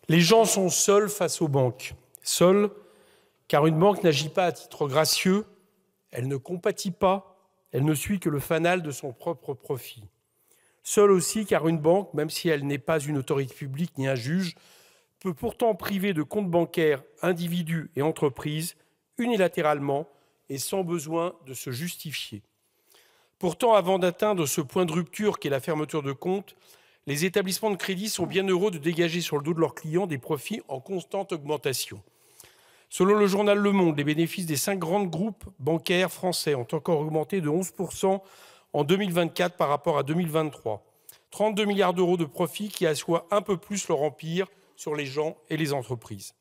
Les gens sont seuls face aux banques. Seuls, car une banque n'agit pas à titre gracieux, elle ne compatit pas, elle ne suit que le fanal de son propre profit. Seuls aussi, car une banque, même si elle n'est pas une autorité publique ni un juge, peut pourtant priver de comptes bancaires individus et entreprises unilatéralement et sans besoin de se justifier. Pourtant, avant d'atteindre ce point de rupture qu'est la fermeture de compte, les établissements de crédit sont bien heureux de dégager sur le dos de leurs clients des profits en constante augmentation. Selon le journal Le Monde, les bénéfices des 5 grands groupes bancaires français ont encore augmenté de 11% en 2024 par rapport à 2023. 32 milliards d'euros de profits qui assoient un peu plus leur empire sur les gens et les entreprises.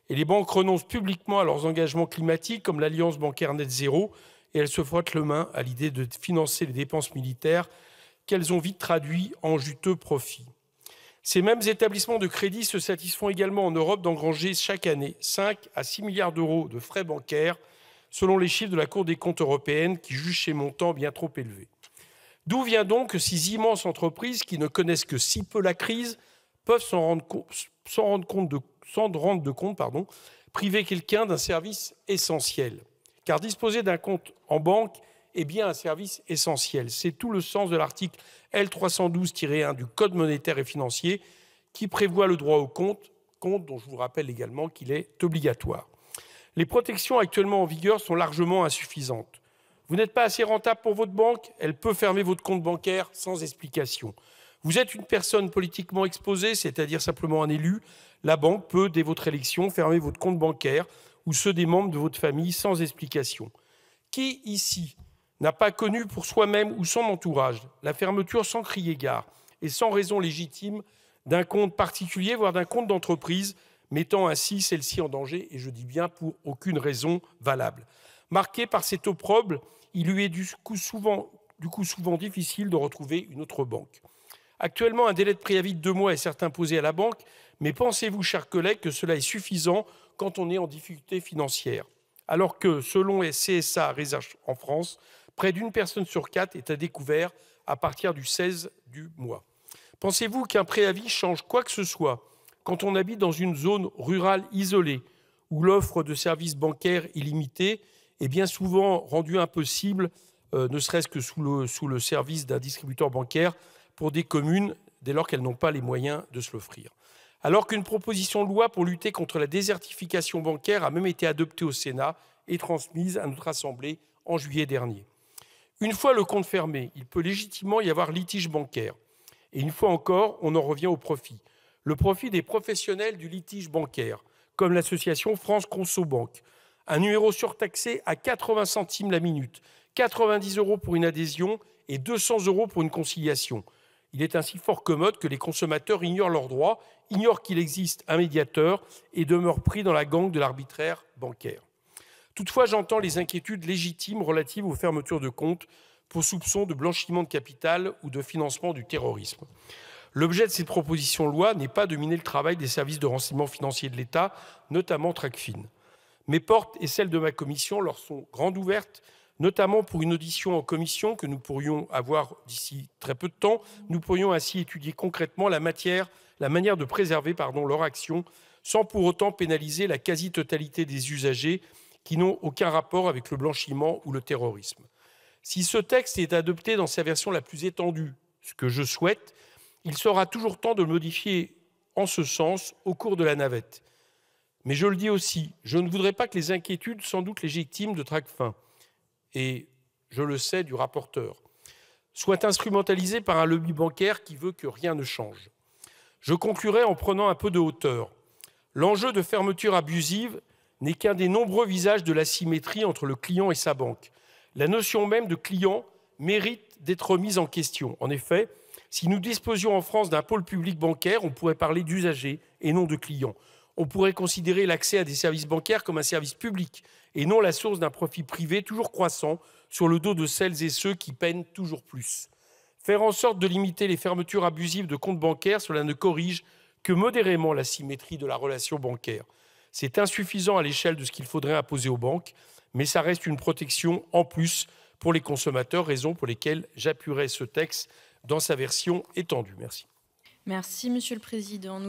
Et les banques renoncent publiquement à leurs engagements climatiques comme l'Alliance bancaire net zéro et elles se frottent les mains à l'idée de financer les dépenses militaires qu'elles ont vite traduit en juteux profits. Ces mêmes établissements de crédit se satisfont également en Europe d'engranger chaque année 5 à 6 milliards d'euros de frais bancaires, selon les chiffres de la Cour des comptes européenne qui juge ces montants bien trop élevés. D'où vient donc que ces immenses entreprises qui ne connaissent que si peu la crise peuvent s'en rendre compte, priver quelqu'un d'un service essentiel. Car disposer d'un compte en banque est bien un service essentiel. C'est tout le sens de l'article L312-1 du Code monétaire et financier qui prévoit le droit au compte dont je vous rappelle également qu'il est obligatoire. Les protections actuellement en vigueur sont largement insuffisantes. Vous n'êtes pas assez rentable pour votre banque, elle peut fermer votre compte bancaire sans explication. Vous êtes une personne politiquement exposée, c'est-à-dire simplement un élu, la banque peut, dès votre élection, fermer votre compte bancaire ou ceux des membres de votre famille sans explication. Qui, ici, n'a pas connu pour soi-même ou son entourage la fermeture sans crier gare et sans raison légitime d'un compte particulier, voire d'un compte d'entreprise, mettant ainsi celle-ci en danger, et je dis bien pour aucune raison valable. Marqué par cet opprobre, il lui est du coup souvent difficile de retrouver une autre banque. Actuellement, un délai de préavis de 2 mois est certes imposé à la banque, mais pensez-vous, chers collègues, que cela est suffisant quand on est en difficulté financière? Alors que, selon les CSA Research en France, près d'une personne sur 4 est à découvert à partir du 16 du mois. Pensez-vous qu'un préavis change quoi que ce soit quand on habite dans une zone rurale isolée où l'offre de services bancaires illimitée est bien souvent rendue impossible, ne serait-ce que sous le service d'un distributeur bancaire pour des communes dès lors qu'elles n'ont pas les moyens de se l'offrir? Alors qu'une proposition de loi pour lutter contre la désertification bancaire a même été adoptée au Sénat et transmise à notre Assemblée en juillet dernier. Une fois le compte fermé, il peut légitimement y avoir litige bancaire. Et une fois encore, on en revient au profit. Le profit des professionnels du litige bancaire, comme l'association France Consobank. Un numéro surtaxé à 80 centimes la minute, 90 € pour une adhésion et 200 € pour une conciliation. Il est ainsi fort commode que les consommateurs ignorent leurs droits, ignorent qu'il existe un médiateur et demeurent pris dans la gangue de l'arbitraire bancaire. Toutefois, j'entends les inquiétudes légitimes relatives aux fermetures de comptes pour soupçons de blanchiment de capital ou de financement du terrorisme. L'objet de cette proposition de loi n'est pas de miner le travail des services de renseignement financier de l'État, notamment Tracfin. Mes portes et celles de ma commission leur sont grandes ouvertes, notamment pour une audition en commission que nous pourrions avoir d'ici très peu de temps. Nous pourrions ainsi étudier concrètement la manière de préserver leur action sans pour autant pénaliser la quasi-totalité des usagers qui n'ont aucun rapport avec le blanchiment ou le terrorisme. Si ce texte est adopté dans sa version la plus étendue, ce que je souhaite, il sera toujours temps de le modifier en ce sens au cours de la navette. Mais je le dis aussi, je ne voudrais pas que les inquiétudes, sans doute légitimes, de Tracfin, et je le sais du rapporteur, soient instrumentalisées par un lobby bancaire qui veut que rien ne change. Je conclurai en prenant un peu de hauteur. L'enjeu de fermeture abusive n'est qu'un des nombreux visages de l'asymétrie entre le client et sa banque. La notion même de client mérite d'être remise en question. En effet, si nous disposions en France d'un pôle public bancaire, on pourrait parler d'usagers et non de clients. On pourrait considérer l'accès à des services bancaires comme un service public et non la source d'un profit privé toujours croissant sur le dos de celles et ceux qui peinent toujours plus. Faire en sorte de limiter les fermetures abusives de comptes bancaires, cela ne corrige que modérément l'asymétrie de la relation bancaire. C'est insuffisant à l'échelle de ce qu'il faudrait imposer aux banques, mais ça reste une protection en plus pour les consommateurs, raison pour lesquelles j'appuierai ce texte dans sa version étendue. Merci. Merci, Monsieur le Président.